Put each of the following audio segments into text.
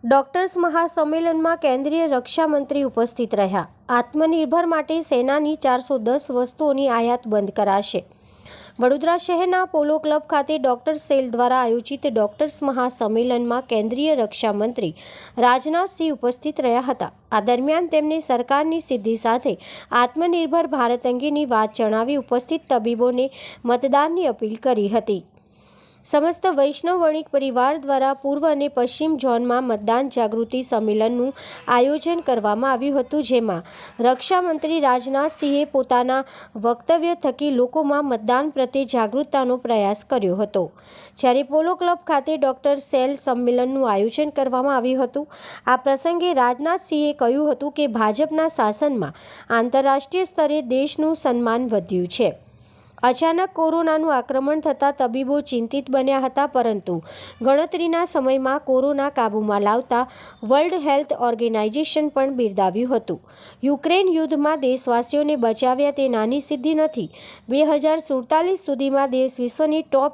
Doctors મહાસંમેલનમાં કેન્દ્રીય રક્ષા મંત્રી ઉપસ્થિત રહ્યા। આત્મનિર્ભર માટે સેનાની 410 વસ્તુઓની આયાત બંધ કરાશે। વડોદરા શહેરના પોલો ક્લબ ખાતે ડોક્ટર્સ સેલ દ્વારા આયોજિત ડોક્ટર્સ મહાસંમેલનમાં કેન્દ્રીય રક્ષા મંત્રી રાજનાથસિંહ ઉપસ્થિત રહ્યા હતા। આ દરમિયાન તેમણે સરકારની સિદ્ધિ સાથે આત્મનિર્ભર ભારત અંગેની વાત જણાવી ઉપસ્થિત તબીબોને મતદાનની અપીલ કરી હતી। समस्त वैष्णव वणिक परिवार द्वारा पूर्व અને પશ્ચિમ ઝોનમાં મતદાન જાગૃતિ સંમેલનનું આયોજન કરવામાં આવ્યું હતું, જેમાં રક્ષા મંત્રી રાજનાથસિંહે પોતાના વક્તવ્ય થકી લોકોમાં મતદાન પ્રત્યે જાગૃતતાનો પ્રયાસ કર્યો હતો। જ્યારે પોલો ક્લબ ખાતે ડોક્ટર સેલ સંમેલનનું આયોજન કરવામાં આવ્યું હતું। આ પ્રસંગે રાજનાથસિંહે કહ્યું હતું કે ભાજપના શાસનમાં આંતરરાષ્ટ્રીય સ્તરે દેશનું સન્માન વધ્યું છે। અચાનક કોરોનાનું આક્રમણ થતાં તબીબો ચિંતિત બન્યા હતા, પરંતુ ગણતરીના સમયમાં કોરોના કાબૂમાં લાવતા વર્લ્ડ હેલ્થ ઓર્ગેનાઇઝેશન પણ બિરદાવ્યું હતું। યુક્રેન યુદ્ધમાં દેશવાસીઓને બચાવ્યા તે નાની સિદ્ધિ નથી। 2047 સુધીમાં દેશ વિશ્વની ટોપ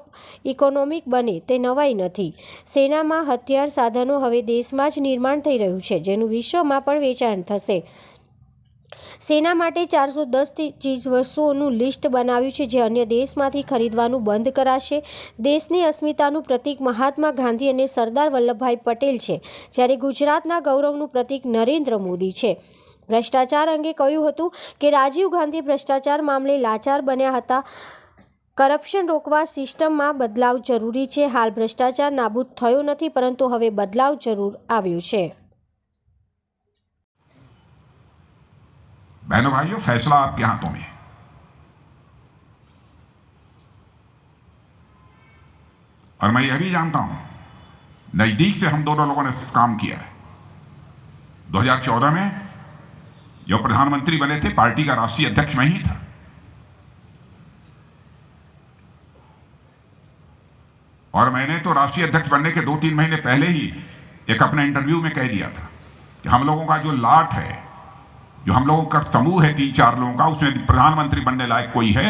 ઇકોનોમિક બને તે નવાઈ નથી। સેનામાં હથિયાર સાધનો હવે દેશમાં જ નિર્માણ થઈ રહ્યું છે, જેનું વિશ્વમાં પણ વેચાણ થશે। સેના માટે 410 ચીજ વસ્તુઓનું લિસ્ટ બનાવ્યું છે, જે અન્ય દેશમાંથી ખરીદવાનું બંધ કરાશે। દેશની અસ્મિતાનું પ્રતીક મહાત્મા ગાંધી અને સરદાર વલ્લભભાઈ પટેલ છે, જ્યારે ગુજરાતના ગૌરવનું પ્રતીક નરેન્દ્ર મોદી છે। ભ્રષ્ટાચાર અંગે કહ્યું હતું કે રાજીવ ગાંધી ભ્રષ્ટાચાર મામલે લાચાર બન્યા હતા। કરપ્શન રોકવા સિસ્ટમમાં બદલાવ જરૂરી છે। હાલ ભ્રષ્ટાચાર નાબૂદ થયો નથી, પરંતુ હવે બદલાવ જરૂર આવ્યો છે। बहनों भाइयों, फैसला आपके हाथों में है। और मैं यह भी जानता हूं, नजदीक से हम दोनों लोगों ने काम किया है। 2014 में जो प्रधानमंत्री बने थे, पार्टी का राष्ट्रीय अध्यक्ष मैं ही था। और मैंने तो राष्ट्रीय अध्यक्ष बनने के 2-3 महीने पहले ही एक अपने इंटरव्यू में कह दिया था कि हम लोगों का जो लाट है, जो हम लोगों का समूह है 3-4 लोगों का, उसमें प्रधानमंत्री बनने लायक कोई है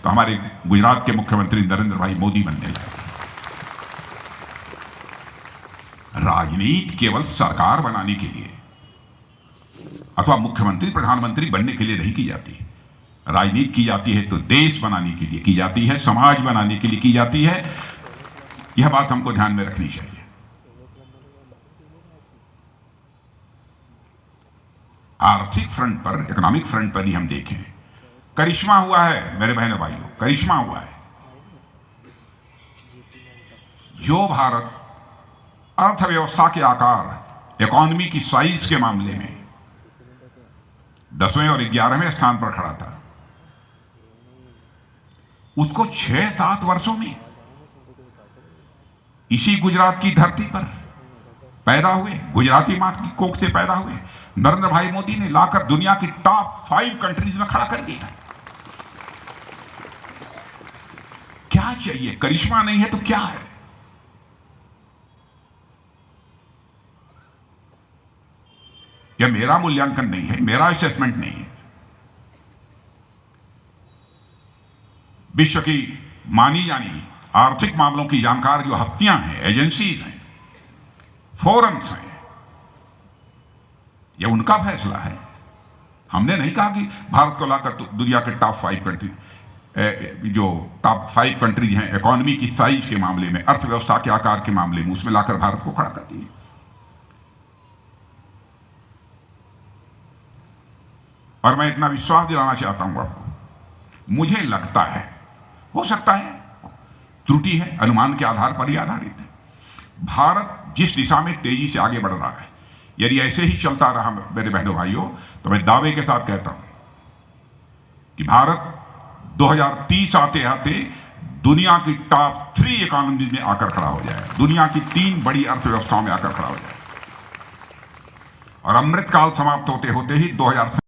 तो हमारे गुजरात के मुख्यमंत्री नरेंद्र भाई मोदी बनने लायक। राजनीति केवल सरकार बनाने के लिए अथवा मुख्यमंत्री प्रधानमंत्री बनने के लिए नहीं की जाती। राजनीति की जाती है तो देश बनाने के लिए की जाती है, समाज बनाने के लिए की जाती है। यह बात हमको ध्यान में रखनी चाहिए। आर्थिक फ्रंट पर, इकोनॉमिक फ्रंट पर ही हम देखें, करिश्मा हुआ है मेरे बहनों भाइयों, करिश्मा हुआ है। जो भारत अर्थव्यवस्था के आकार, इकोनॉमी की साइज के मामले में 10वें और 11वें स्थान पर खड़ा था, उसको 6-7 वर्षों में इसी गुजरात की धरती पर पैदा हुए, गुजराती मां की कोख से पैदा हुए नरेंद्र भाई मोदी ने लाकर दुनिया की टॉप 5 कंट्रीज में खड़ा कर दिया। क्या चाहिए? करिश्मा नहीं है तो क्या है? यह मेरा मूल्यांकन नहीं है, मेरा असेसमेंट नहीं है। विश्व की मानी जानी आर्थिक मामलों की जानकार जो हस्तियां हैं, एजेंसीज हैं, फोरम्स हैं, यह उनका फैसला है। हमने नहीं कहा कि भारत को लाकर दुनिया के टॉप 5 कंट्री, जो टॉप 5 कंट्रीज हैं इकोनॉमी की साइज के मामले में, अर्थव्यवस्था के आकार के मामले में, उसमें लाकर भारत को खड़ा कर दिए। और मैं इतना विश्वास दिलाना चाहता हूं आपको, मुझे लगता है, हो सकता है त्रुटि है, अनुमान के आधार पर ही आधारित है, भारत जिस दिशा में तेजी से आगे बढ़ रहा है, यदि ऐसे ही चलता रहा मेरे बहनों भाइयों, तो मैं दावे के साथ कहता हूं कि भारत 2030 आते आते दुनिया की टॉप 3 इकोनॉमी में आकर खड़ा हो जाए, दुनिया की 3 बड़ी अर्थव्यवस्थाओं में आकर खड़ा हो जाए। और अमृतकाल समाप्त होते होते ही 2000,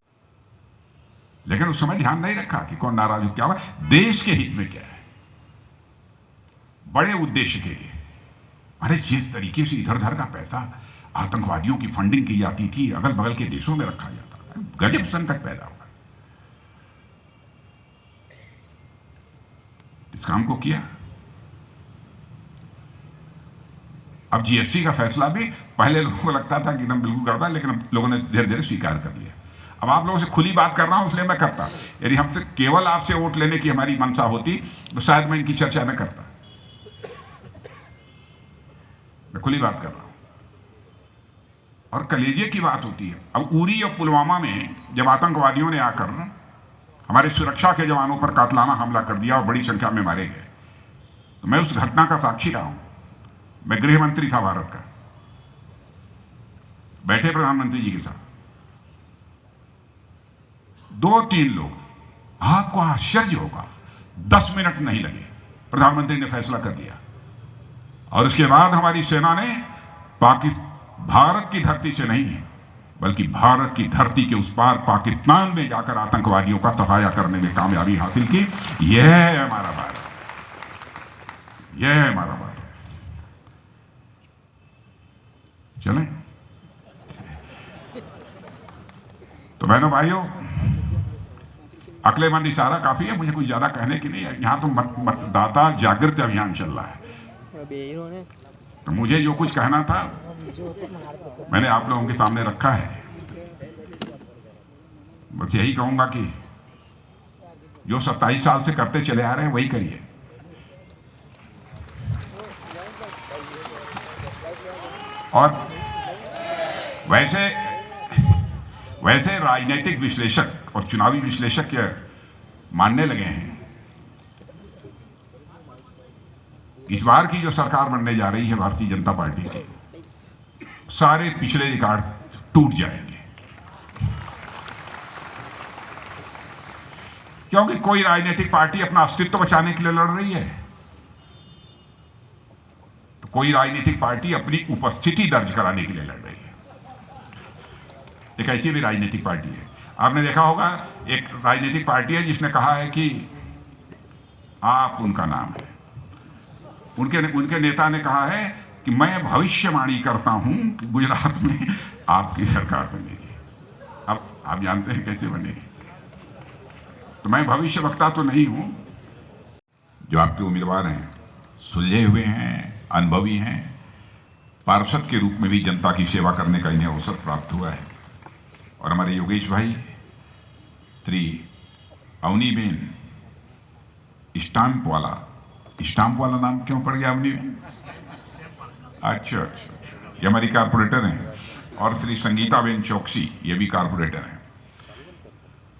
लेकिन उस समय ध्यान नहीं रखा कि कौन नाराज हो, क्या हुआ, देश के हित में क्या है, बड़े उद्देश्य के लिए। अरे जिस तरीके से इधर उधर का पैसा आतंकवादियों की फंडिंग की जाती थी, अगल बगल के देशों में रखा जाता था, गजब संकट पैदा हुआ। इस काम को किया। अब जीएसटी का फैसला भी पहले लोगों को लगता था कि एकदम बिल्कुल करता, लेकिन अब लोगों ने धीरे धीरे स्वीकार कर लिया। अब आप लोगों से खुली बात कर रहा हूं, इसलिए मैं करता। यदि हमसे केवल आपसे वोट लेने की हमारी मंशा होती तो शायद मैं इनकी चर्चा न करता। मैं खुली बात कर रहा हूं और कलेजे की बात होती है। अब उरी और पुलवामा में जब आतंकवादियों ने आकर हमारे सुरक्षा के जवानों पर कातलाना हमला कर दिया और बड़ी संख्या में मारे गए, तो मैं उस घटना का साक्षी रहा हूं। मैं गृह मंत्री था भारत का, बैठे प्रधानमंत्री जी के साथ 2-3 लोग, आपको आश्चर्य होगा 10 मिनट नहीं लगे, प्रधानमंत्री ने फैसला कर दिया। और उसके बाद हमारी सेना ने भारत की धरती से नहीं है बल्कि भारत की धरती के उस पार पाकिस्तान में जाकर आतंकवादियों का सफाया करने में कामयाबी हासिल की। यह है हमारा भारत, यह है हमारा भारत। चलें तो बहनों भाइयों, अकलेमंद इशारा काफी है, मुझे कुछ ज्यादा कहने की नहीं है। यहां तो मतदाता जागृति अभियान चल रहा है, तो मुझे जो कुछ कहना था मैंने आप लोगों के सामने रखा है। बस यही कहूंगा कि जो 27 साल से करते चले आ रहे हैं वही करिए। और वैसे राजनीतिक विश्लेषक और चुनावी विश्लेषक मानने लगे हैं इस बार की जो सरकार बनने जा रही है भारतीय जनता पार्टी की, सारे पिछले रिकॉर्ड टूट जाएंगे, क्योंकि कोई राजनीतिक पार्टी अपना अस्तित्व बचाने के लिए लड़ रही है, तो कोई राजनीतिक पार्टी अपनी उपस्थिति दर्ज कराने के लिए लड़ रही है। एक ऐसी भी राजनीतिक पार्टी है, आपने देखा होगा, एक राजनीतिक पार्टी है जिसने कहा है कि आप उनका नाम है, उनके नेता ने कहा है कि मैं भविष्यवाणी करता हूं कि गुजरात में आपकी सरकार बनेगी। अब आप जानते हैं कैसे बनेगी, तो मैं भविष्य वक्ता तो नहीं हूं। जो आपके उम्मीदवार हैं सुलझे हुए हैं, अनुभवी हैं, पार्षद के रूप में भी जनता की सेवा करने का इन्हें अवसर प्राप्त हुआ है। और हमारे योगेश भाई, श्री अवनीबेन स्टाम्प वाला नाम क्यों पड़ गया अवनीबेन? अच्छा, ये हमारी कारपोरेटर हैं। और श्री संगीताबेन चौकसी, ये भी कारपोरेटर हैं।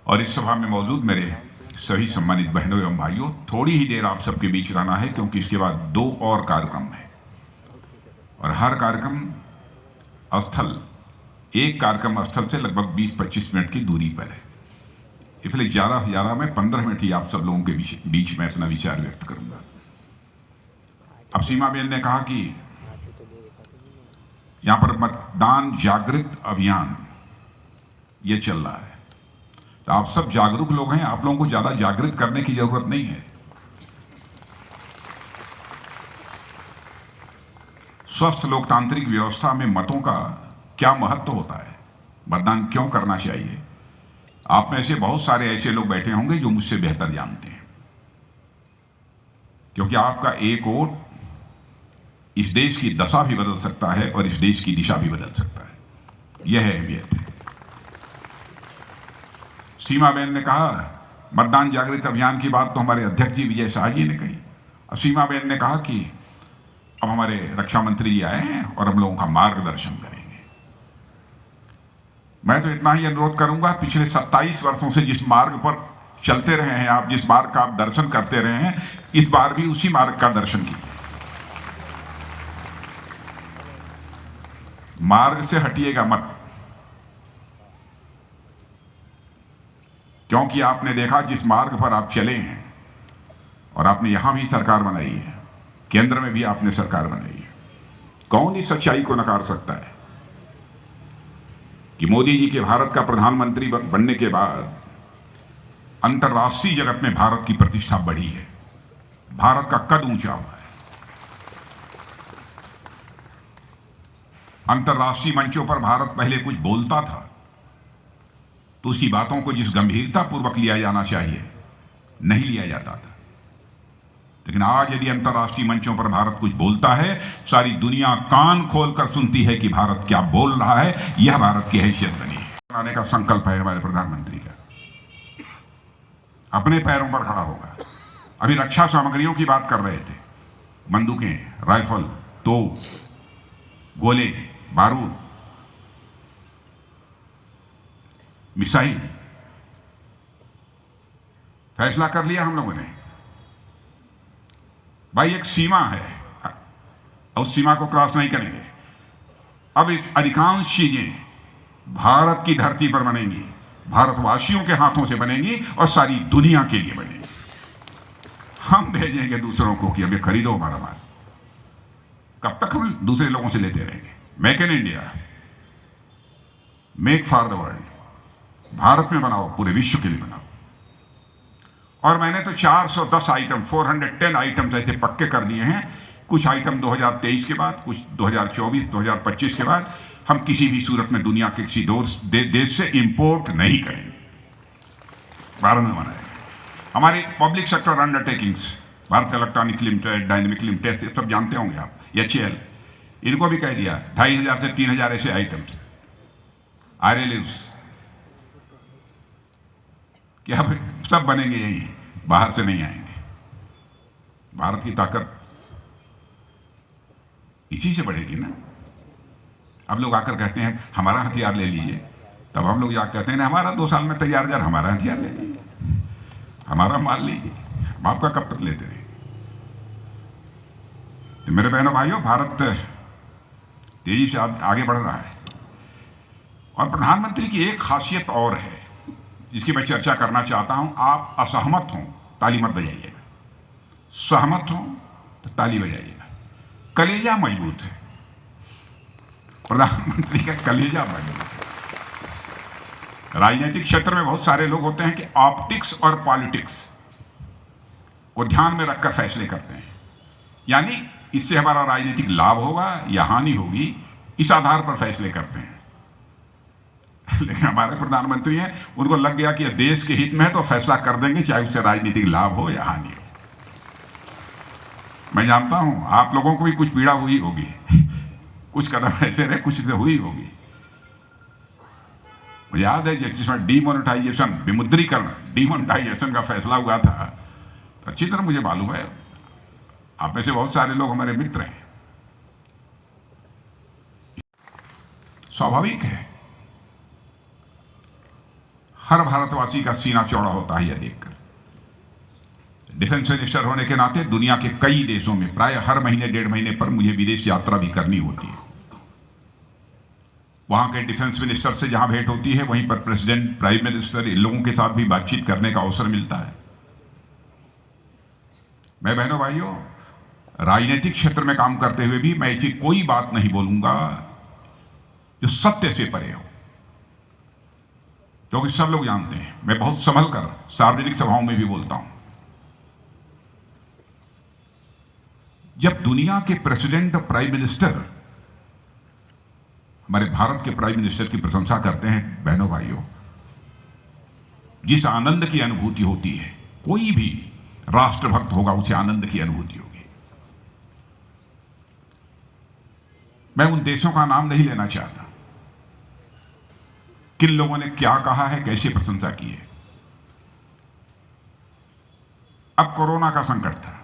और इस सभा में मौजूद मेरे सभी सम्मानित बहनों एवं भाइयों, थोड़ी ही देर आप सबके बीच रहना है, क्योंकि इसके बाद 2 और कार्यक्रम हैं और हर कार्यक्रम स्थल, एक कार्यक्रम स्थल से लगभग 20-25 मिनट की दूरी पर है। इसलिए ज्यादा से ज्यादा मैं 15 मिनट ही आप सब लोगों के बीच में अपना विचार व्यक्त करूंगा। अब सीमाबेन ने कहा कि यहां पर मतदान जागृत अभियान ये चल रहा है, तो आप सब जागरूक लोग हैं, आप लोगों को ज्यादा जागृत करने की जरूरत नहीं है। स्वस्थ लोकतांत्रिक व्यवस्था में मतों का क्या महत्व होता है, मतदान क्यों करना चाहिए, आप में से बहुत सारे ऐसे लोग बैठे होंगे जो मुझसे बेहतर जानते हैं, क्योंकि आपका एक वोट इस देश की दशा भी बदल सकता है और इस देश की दिशा भी बदल सकता है। यह है अहमियत है। सीमाबेन ने कहा, मतदान जागृति अभियान की बात तो हमारे अध्यक्ष जी विजय शाह जी ने कही। और सीमाबेन ने कहा कि अब हमारे रक्षा मंत्री जी आए हैं और हम लोगों का मार्गदर्शन करेंगे। मैं तो इतना ही अनुरोध करूंगा, पिछले 27 वर्षों से जिस मार्ग पर चलते रहे हैं आप, जिस मार्ग का आप दर्शन करते रहे हैं, इस बार भी उसी मार्ग का दर्शन कीजिए। मार्ग से हटिएगा मत, क्योंकि आपने देखा जिस मार्ग पर आप चले हैं, और आपने यहां भी सरकार बनाई है, केंद्र में भी आपने सरकार बनाई है, कौन इस सच्चाई को नकार सकता है कि मोदी जी के भारत का प्रधानमंत्री बनने के बाद अंतर्राष्ट्रीय जगत में भारत की प्रतिष्ठा बढ़ी है, भारत का कद ऊंचा हुआ है। अंतर्राष्ट्रीय मंचों पर भारत पहले कुछ बोलता था तो उसकी बातों को जिस गंभीरता पूर्वक लिया जाना चाहिए नहीं लिया जाता था। लेकिन आज यदि अंतर्राष्ट्रीय मंचों पर भारत कुछ बोलता है, सारी दुनिया कान खोलकर सुनती है कि भारत क्या बोल रहा है। यह भारत की हैसियत बनी है। बनाने का संकल्प है हमारे प्रधानमंत्री का, अपने पैरों पर खड़ा होगा। अभी रक्षा सामग्रियों की बात कर रहे थे, बंदूकें, राइफल, तोप, गोले, बारूद, मिसाइल, फैसला कर लिया हम लोगों ने। भाई एक सीमा है, उस सीमा को क्रॉस नहीं करेंगे। अब इस अधिकांश चीजें भारत की धरती पर बनेंगी, भारतवासियों के हाथों से बनेंगी और सारी दुनिया के लिए बनेंगी। हम भेजेंगे दूसरों को कि अब ये खरीदो हमारा माल। कब तक हम दूसरे लोगों से लेते रहेंगे? Make in India, make for the world. Bharat में बनाओ, पूरे विश्व के लिए बनाओ। और मैंने तो 410 आइटम, 410 आइटम्स ऐसे पक्के कर दिए हैं। कुछ आइटम 2023 के बाद, कुछ 2024, 2025 के बाद हम किसी भी सूरत में दुनिया के किसी देश से इंपोर्ट नहीं करेंगे, भारत में बनाएंगे। हमारी public sector undertakings, Bharat electronic limited, dynamic limited, ये सब जानते होंगे आप, HAL, इनको भी कह दिया 2500 से 3000 ऐसे आइटम्स, RLUs, क्या सब बनेंगे यही, बाहर से नहीं आएंगे। भारत की ताकत इसी से बढ़ेगी ना। अब लोग आकर कहते हैं हमारा हथियार ले लीजिए, तब हम लोग जाकर कहते हैं हमारा 2 साल में तैयार जार, हमारा हथियार ले लीजिए, हमारा माल लीजिए। हम आपका कब तक लेते रहे? तो मेरे बहनों भाइयों, भारत तेजी से आगे बढ़ रहा है। और प्रधानमंत्री की एक खासियत और है जिसकी मैं चर्चा करना चाहता हूं। आप असहमत हो ताली मत बजाइएगा, सहमत हो तो ताली बजाइएगा। कलेजा मजबूत है, प्रधानमंत्री का कलेजा मजबूत है। राजनीतिक क्षेत्र में बहुत सारे लोग होते हैं कि ऑप्टिक्स और पॉलिटिक्स को ध्यान में रखकर फैसले करते हैं, यानी इससे हमारा राजनीतिक लाभ होगा या हानि होगी, इस आधार पर फैसले करते हैं। लेकिन हमारे प्रधानमंत्री हैं, उनको लग गया कि देश के हित में है तो फैसला कर देंगे, चाहे उससे राजनीतिक लाभ हो या हानि हो। मैं जानता हूं आप लोगों को भी कुछ पीड़ा हुई होगी, कुछ कदम ऐसे रहे, कुछ से हुई होगी। मुझे याद है जिसमें डीमोनेटाइजेशन, विमुद्रीकरण, डीमोनेटाइजेशन का फैसला हुआ था, अच्छी तरह मुझे मालूम है। आप में से बहुत सारे लोग हमारे मित्र हैं। स्वाभाविक है, हर भारतवासी का सीना चौड़ा होता है यह देखकर। डिफेंस मिनिस्टर होने के नाते दुनिया के कई देशों में प्राय हर महीने 1.5 महीने पर मुझे विदेश यात्रा भी करनी होती है। वहां के डिफेंस मिनिस्टर से जहां भेंट होती है, वहीं पर प्रेसिडेंट, प्राइम मिनिस्टर, इन लोगों के साथ भी बातचीत करने का अवसर मिलता है। मैं बहनों भाइयों, राजनीतिक क्षेत्र में काम करते हुए भी मैं ऐसी कोई बात नहीं बोलूंगा जो सत्य से परे हो, क्योंकि सब लोग जानते हैं मैं बहुत संभल कर सार्वजनिक सभाओं में भी बोलता हूं। जब दुनिया के प्रेसिडेंट और प्राइम मिनिस्टर हमारे भारत के प्राइम मिनिस्टर की प्रशंसा करते हैं, बहनों भाइयों, जिस आनंद की अनुभूति होती है, कोई भी राष्ट्रभक्त होगा उसे आनंद की अनुभूति होगी। मैं उन देशों का नाम नहीं लेना चाहता, किन लोगों ने क्या कहा है, कैसे प्रशंसा की है। अब कोरोना का संकट था।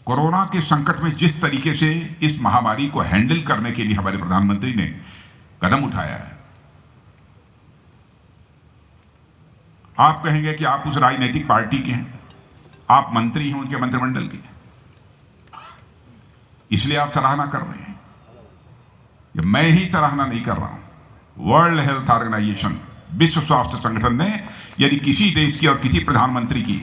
कोरोना के संकट में जिस तरीके से इस महामारी को हैंडल करने के लिए हमारे प्रधानमंत्री ने कदम उठाया है, आप कहेंगे कि आप उस राजनीतिक पार्टी के हैं, आप मंत्री हैं उनके मंत्रिमंडल के, इसलिए आप सराहना कर रहे हैं। मैं ही सराहना नहीं कर रहा हूं, वर्ल्ड हेल्थ ऑर्गेनाइजेशन, विश्व स्वास्थ्य संगठन ने यदि किसी देश की और किसी प्रधानमंत्री की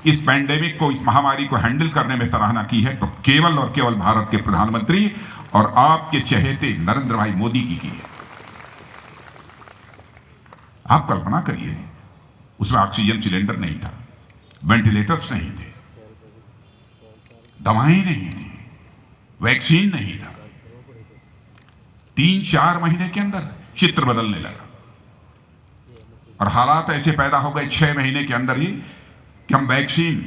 इस पैंडेमिक को, इस महामारी को हैंडल करने में सराहना की है, तो केवल और केवल भारत के प्रधानमंत्री और आपके चहेते नरेंद्र भाई मोदी की है। आप कल्पना करिए, उसमें ऑक्सीजन सिलेंडर नहीं था, वेंटिलेटर्स नहीं थे, दवाएं नहीं थी, वैक्सीन नहीं था। 3-4 महीने के अंदर चित्र बदलने लगा और हालात ऐसे पैदा हो गए 6 महीने के अंदर ही कि हम वैक्सीन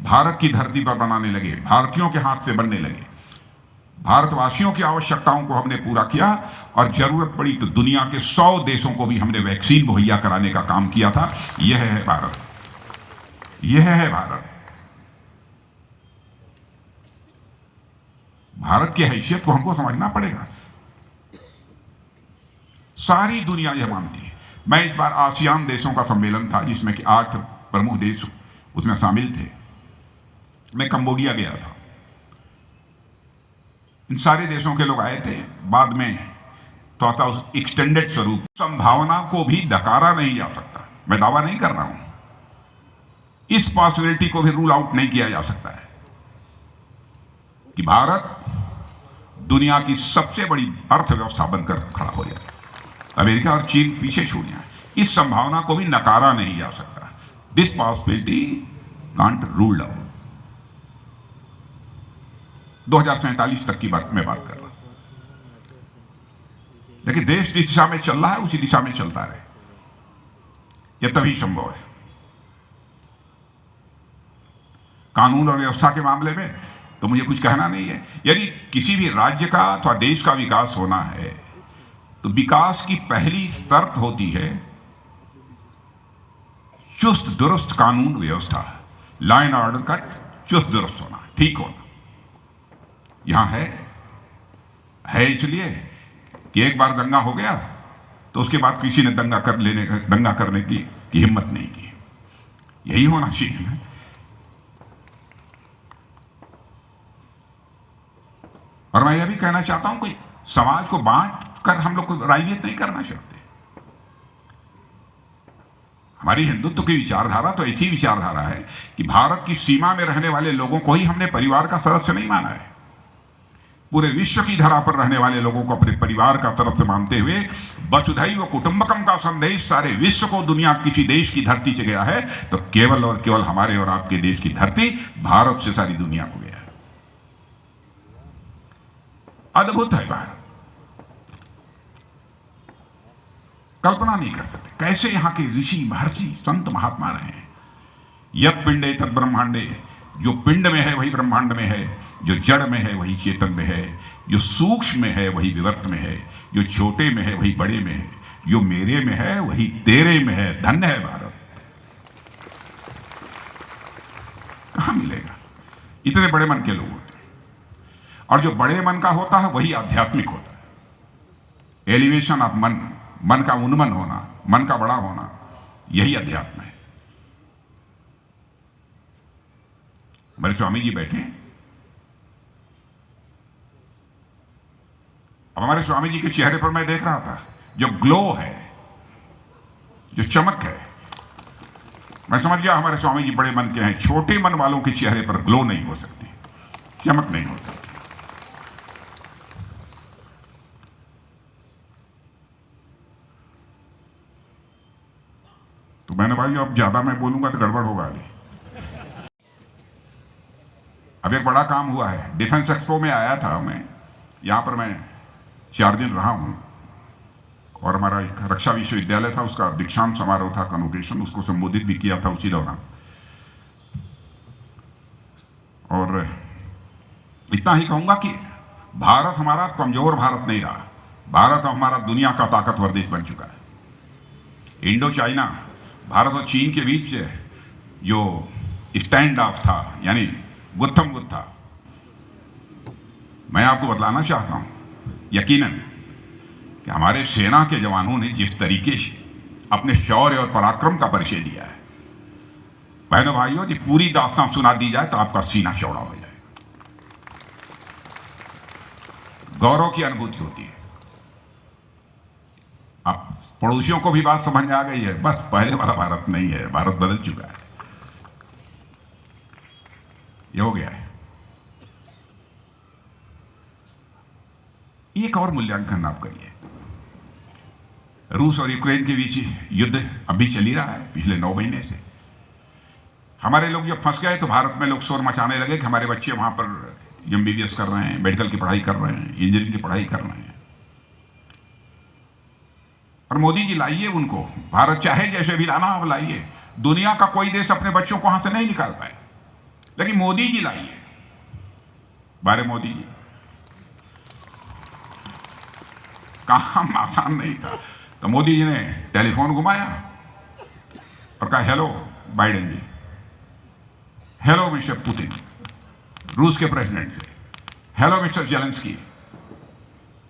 भारत की धरती पर बनाने लगे, भारतीयों के हाथ से बनने लगे। भारतवासियों की आवश्यकताओं को हमने पूरा किया और जरूरत पड़ी तो दुनिया के 100 देशों को भी हमने वैक्सीन मुहैया कराने का काम किया था। यह है भारत, यह है भारत। भारत की हैसियत को हमको समझना पड़ेगा। सारी दुनिया यह मानती है। मैं इस बार आसियान देशों का सम्मेलन था जिसमें कि 8 प्रमुख देश उसमें शामिल थे। मैं कंबोडिया गया था। इन सारे देशों के लोग आए थे। बाद में तो आता उस एक्सटेंडेड स्वरूप, संभावना को भी नकारा नहीं जा सकता। मैं दावा नहीं कर रहा हूं, इस पॉसिबिलिटी को भी रूल आउट नहीं किया जा सकता है कि भारत दुनिया की सबसे बड़ी अर्थव्यवस्था बनकर खड़ा हो जाए, अमेरिका और चीन पीछे छूट जाए। इस संभावना को भी नकारा नहीं जा सकता। This possibility can't ruled out. 2047 तक की बात मैं बात कर रहा हूं, लेकिन देश जिस दिशा में चल रहा है उसी दिशा में चलता रहे, यह तभी संभव है। कानून और व्यवस्था के मामले में तो मुझे कुछ कहना नहीं है। यदि किसी भी राज्य का अथवा देश का विकास होना है तो विकास की पहली शर्त होती है चुस्त दुरुस्त कानून व्यवस्था, लॉ एंड ऑर्डर का चुस्त दुरुस्त होना, ठीक होना। यहां है इसलिए कि एक बार दंगा हो गया तो उसके बाद किसी ने दंगा करने की हिम्मत नहीं की। यही होना चाहिए ना। और मैं यह भी कहना चाहता हूं कि समाज को बांट कर हम लोग को राजनीति नहीं करना चाहते। हमारी हिंदुत्व की विचारधारा तो ऐसी विचारधारा है कि भारत की सीमा में रहने वाले लोगों को ही हमने परिवार का सदस्य नहीं माना है। पूरे विश्व की धरा पर रहने वाले लोगों को अपने परिवार का सदस्य मानते हुए वसुधैव कुटुंबकम का संदेश सारे विश्व को दुनिया किसी देश की धरती से गया है तो केवल और केवल हमारे और आपके देश की धरती भारत से सारी दुनिया को गया है। अद्भुत है भारत, कल्पना नहीं कर सकते कैसे यहां के ऋषि महर्षि संत महात्मा रहे हैं। यत् पिंडे तत् ब्रह्मांडे, जो पिंड में है वही ब्रह्मांड में है, जो जड़ में है वही चेतन में है, जो सूक्ष्म में है वही विवर्त में है, जो छोटे में है वही बड़े में है, जो मेरे में है वही तेरे में है। धन्य है भारत। कहां मिलेगा? इतने बड़े मन के लोग होते हैं, और जो बड़े मन का होता है वही आध्यात्मिक होता है। एलिवेशन ऑफ मन, मन का उन्मन होना, मन का बड़ा होना, यही अध्यात्म है। हमारे स्वामी जी बैठे हैं। अब हमारे स्वामी जी के चेहरे पर मैं देख रहा था जो ग्लो है, जो चमक है। मैं समझ गया हमारे स्वामी जी बड़े मन के हैं। छोटे मन वालों के चेहरे पर ग्लो नहीं हो सकती, चमक नहीं हो सकती। तो मैंने भाई अब ज्यादा मैं बोलूंगा तो गड़बड़ होगा। अब एक बड़ा काम हुआ है। डिफेंस एक्सपो में आया था मैं, यहां पर मैं 4 दिन रहा हूं, और हमारा एक रक्षा विश्वविद्यालय था, उसका दीक्षांत समारोह था, कन्वोकेशन, उसको संबोधित भी किया था उसी दौरान। और इतना ही कहूंगा कि भारत हमारा कमजोर भारत नहीं रहा। भारत हमारा दुनिया का ताकतवर देश बन चुका है। इंडो चाइना, भारत और चीन के बीच जो स्टैंड ऑफ था, यानी गुत्थम गुत्था, मैं आपको बतलाना चाहता हूं यकीनन कि हमारे सेना के जवानों ने जिस तरीके से अपने शौर्य और पराक्रम का परिचय दिया है, बहनों भाइयों, यदि पूरी दास्तान सुना दी जाए तो आपका सीना चौड़ा हो जाएगा। गौरव की अनुभूति होती है। अब पड़ोसियों को भी बात समझ में आ गई है, बस पहले वाला भारत नहीं है, भारत बदल चुका है। ये हो गया है। एक और मूल्यांकन आप करिए। रूस और यूक्रेन के बीच युद्ध अभी चल ही रहा है पिछले 9 महीने से। हमारे लोग जब फंस गए तो भारत में लोग शोर मचाने लगे कि हमारे बच्चे वहां पर MBBS कर रहे हैं, मेडिकल की पढ़ाई कर रहे हैं, इंजीनियरिंग की पढ़ाई कर रहे हैं। और मोदी जी लाइए उनको, भारत चाहे जैसे भी लाना आप लाइए। दुनिया का कोई देश अपने बच्चों को वहां से नहीं निकाल पाए। लेकिन मोदी जी लाइए। बारे मोदी जी, काम आसान नहीं था। तो मोदी जी ने टेलीफोन घुमाया और कहा, हेलो बाइडेन जी, हेलो मिस्टर पुतिन, रूस के प्रेसिडेंट से, हेलो मिस्टर जेलेंस्की,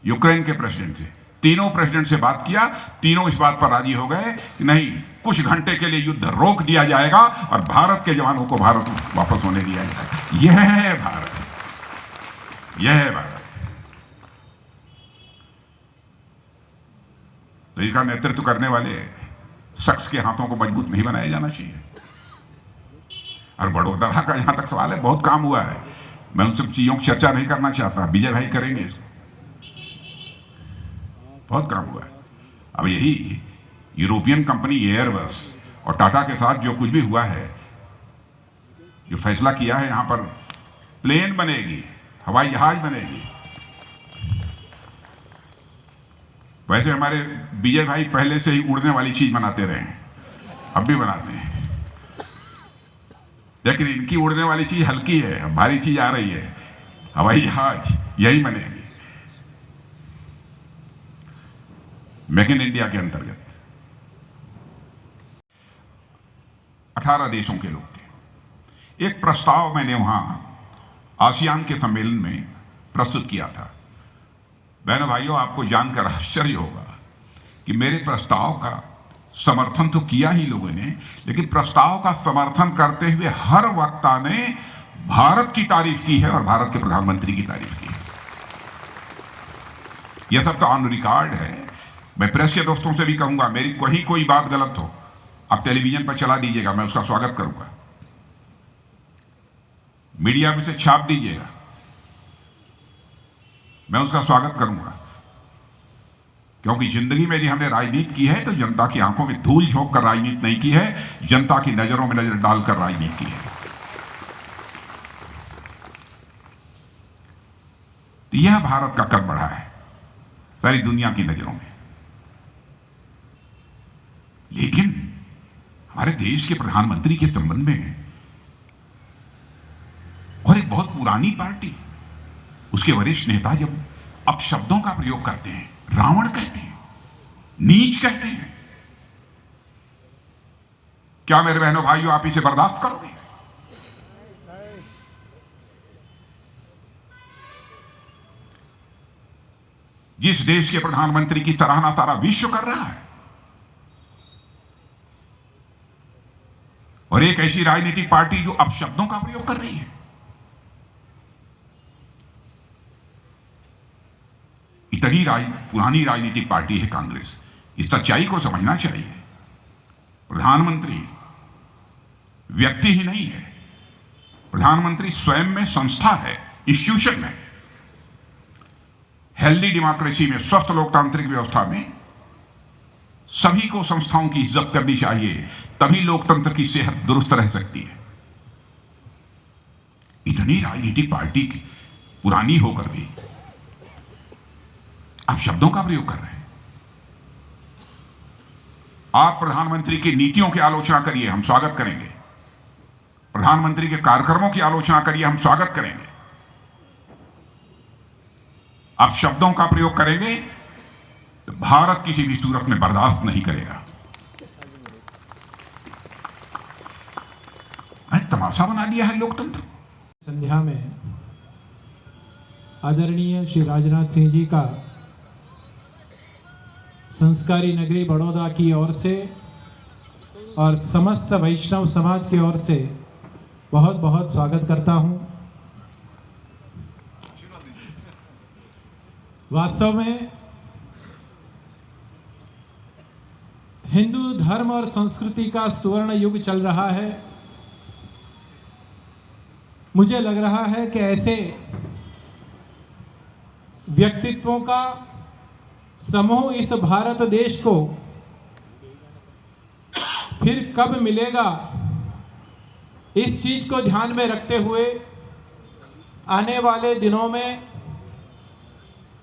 यूक्रेन के प्रेसिडेंट से। तीनों प्रेसिडेंट से बात किया, तीनों इस बात पर राजी हो गए कि नहीं, कुछ घंटे के लिए युद्ध रोक दिया जाएगा और भारत के जवानों को भारत वापस होने दिया जाएगा। यह है भारत, यह है भारत। तो इसका नेतृत्व करने वाले शख्स के हाथों को मजबूत नहीं बनाया जाना चाहिए। और वडोदरा का जहां तक सवाल है, बहुत काम हुआ है, मैं उन सब चीजों की चर्चा नहीं करना चाहता, विजय भाई करेंगे इसको। बहुत काम हुआ है। अब यही यूरोपियन कंपनी एयरबस और टाटा के साथ जो कुछ भी हुआ है, जो फैसला किया है, यहां पर प्लेन बनेगी, हवाई जहाज बनेगी। वैसे हमारे विजय भाई पहले से ही उड़ने वाली चीज बनाते रहे हैं, अब भी बनाते हैं, लेकिन इनकी उड़ने वाली चीज हल्की है, भारी चीज आ रही है, हवाई जहाज यही बनेगी मेक इन इंडिया के अंतर्गत। 18 देशों के लोग थे। एक प्रस्ताव मैंने वहां आसियान के सम्मेलन में प्रस्तुत किया था। बहनों भाइयों, आपको जानकर आश्चर्य होगा कि मेरे प्रस्ताव का समर्थन तो किया ही लोगों ने, लेकिन प्रस्ताव का समर्थन करते हुए हर वक्ता ने भारत की तारीफ की है और भारत के प्रधानमंत्री की तारीफ की है। यह सब तो ऑन रिकॉर्ड है। मैं प्रेस के दोस्तों से भी कहूंगा, मेरी कोई बात गलत हो, आप टेलीविजन पर चला दीजिएगा, मैं उसका स्वागत करूंगा। मीडिया में से छाप दीजिएगा, मैं उसका स्वागत करूंगा। क्योंकि जिंदगी में यदि हमने राजनीति की है तो जनता की आंखों में धूल झोंक कर राजनीति नहीं की है, जनता की नजरों में नजर डालकर राजनीति की है। तो यह भारत का कद बढ़ा है सारी दुनिया की नजरों में। लेकिन हमारे देश के प्रधानमंत्री के संबंध में और एक बहुत पुरानी पार्टी, उसके वरिष्ठ नेता जब अपशब्दों का प्रयोग करते हैं, रावण कहते हैं, नीच कहते हैं, क्या मेरे बहनों भाइयों आप इसे बर्दाश्त करोगे? जिस देश के प्रधानमंत्री की सराहना सारा विश्व कर रहा है, और एक ऐसी राजनीतिक पार्टी जो अपशब्दों का प्रयोग कर रही है, इतनी पुरानी राजनीतिक पार्टी है कांग्रेस। इस सच्चाई को समझना चाहिए। प्रधानमंत्री व्यक्ति ही नहीं है, प्रधानमंत्री स्वयं में संस्था है, इंस्टीट्यूशन है। हेल्दी डेमोक्रेसी में, स्वस्थ लोकतांत्रिक व्यवस्था में सभी को संस्थाओं की इज्जत करनी चाहिए, तभी लोकतंत्र की सेहत दुरुस्त रह सकती है। इतनी राजनीतिक पार्टी पुरानी होकर भी आप शब्दों का प्रयोग कर रहे हैं। आप प्रधानमंत्री की नीतियों की आलोचना करिए, हम स्वागत करेंगे। प्रधानमंत्री के कार्यक्रमों की आलोचना करिए, हम स्वागत करेंगे। आप शब्दों का प्रयोग करेंगे तो भारत किसी भी सूरत में बर्दाश्त नहीं करेगा। तमाशा बना दिया है लोकतंत्र। संध्या में आदरणीय श्री राजनाथ सिंह जी का संस्कारी नगरी बड़ौदा की ओर से और समस्त वैष्णव समाज की ओर से बहुत बहुत स्वागत करता हूं। वास्तव में हिंदू धर्म और संस्कृति का सुवर्ण युग चल रहा है। मुझे लग रहा है कि ऐसे व्यक्तित्वों का समूह इस भारत देश को फिर कब मिलेगा, इस चीज को ध्यान में रखते हुए आने वाले दिनों में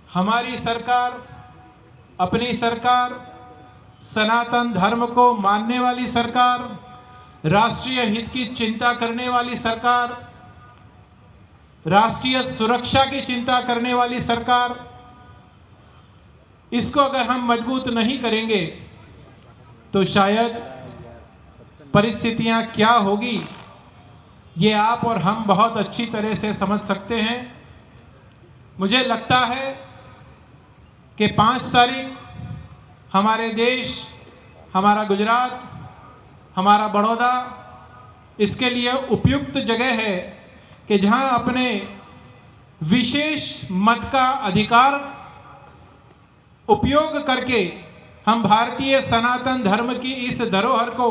हमारी सरकार, अपनी सरकार, सनातन धर्म को मानने वाली सरकार, राष्ट्रीय हित की चिंता करने वाली सरकार, राष्ट्रीय सुरक्षा की चिंता करने वाली सरकार, इसको अगर हम मजबूत नहीं करेंगे तो शायद परिस्थितियां क्या होगी ये आप और हम बहुत अच्छी तरह से समझ सकते हैं। मुझे लगता है कि 5 तारीख हमारे देश, हमारा गुजरात, हमारा बड़ौदा इसके लिए उपयुक्त जगह है कि जहां अपने विशेष मत का अधिकार उपयोग करके हम भारतीय सनातन धर्म की इस धरोहर को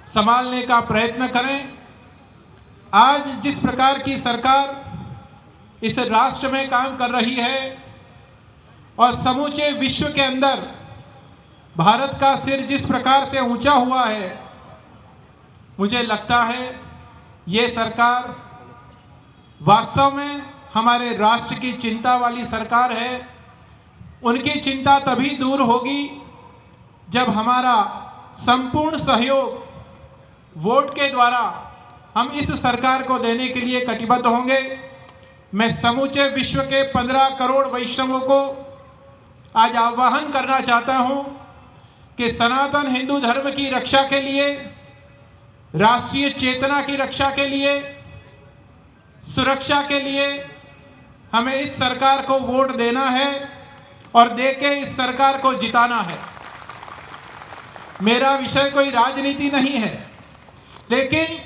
संभालने का प्रयत्न करें। आज जिस प्रकार की सरकार इस राष्ट्र में काम कर रही है और समूचे विश्व के अंदर भारत का सिर जिस प्रकार से ऊंचा हुआ है, मुझे लगता है ये सरकार वास्तव में हमारे राष्ट्र की चिंता वाली सरकार है। उनकी चिंता तभी दूर होगी जब हमारा संपूर्ण सहयोग वोट के द्वारा हम इस सरकार को देने के लिए कटिबद्ध होंगे। मैं समूचे विश्व के 15 करोड़ वैष्णवों को आज आह्वान करना चाहता हूं कि सनातन हिंदू धर्म की रक्षा के लिए, राष्ट्रीय चेतना की रक्षा के लिए, सुरक्षा के लिए हमें इस सरकार को वोट देना है और देके इस सरकार को जिताना है। मेरा विषय कोई राजनीति नहीं है, लेकिन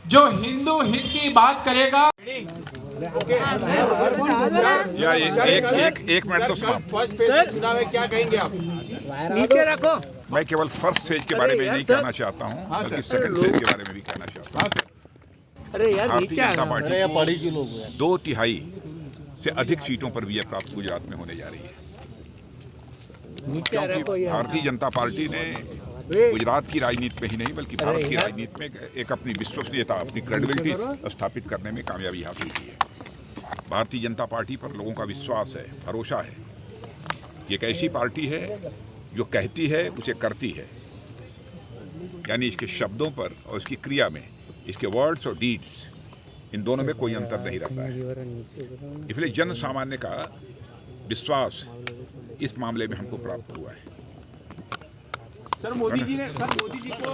जो हिंदू हित की बात करेगा। या एक मिनट तो समाप्त। चुनाव में क्या कहेंगे आप? नीचे रखो। मैं केवल फर्स्ट स्टेज के बारे में नहीं कहना चाहता हूँ, बल्कि सेकंड स्टेज के बारे में भी कहना चाहता हूँ। अरे यार भारतीय नीचे जनता आना। पार्टी को 2/3 से अधिक सीटों पर विजय प्राप्त गुजरात में होने जा रही है, नीचे रखो क्योंकि यार। भारतीय जनता पार्टी ने गुजरात की राजनीति में ही नहीं बल्कि भारत की राजनीति में एक अपनी विश्वसनीयता, अपनी क्रेडिबिलिटी स्थापित करने में कामयाबी हासिल की है। भारतीय जनता पार्टी पर लोगों का विश्वास है, भरोसा है। ये एक ऐसी पार्टी है जो कहती है उसे करती है, यानी इसके शब्दों पर और इसकी क्रिया में, इसके वर्ड्स और डीड्स, इन दोनों में कोई अंतर नहीं रहता है। इसलिए जन सामान्य का विश्वास इस मामले में हमको प्राप्त हुआ है। सर मोदी जी को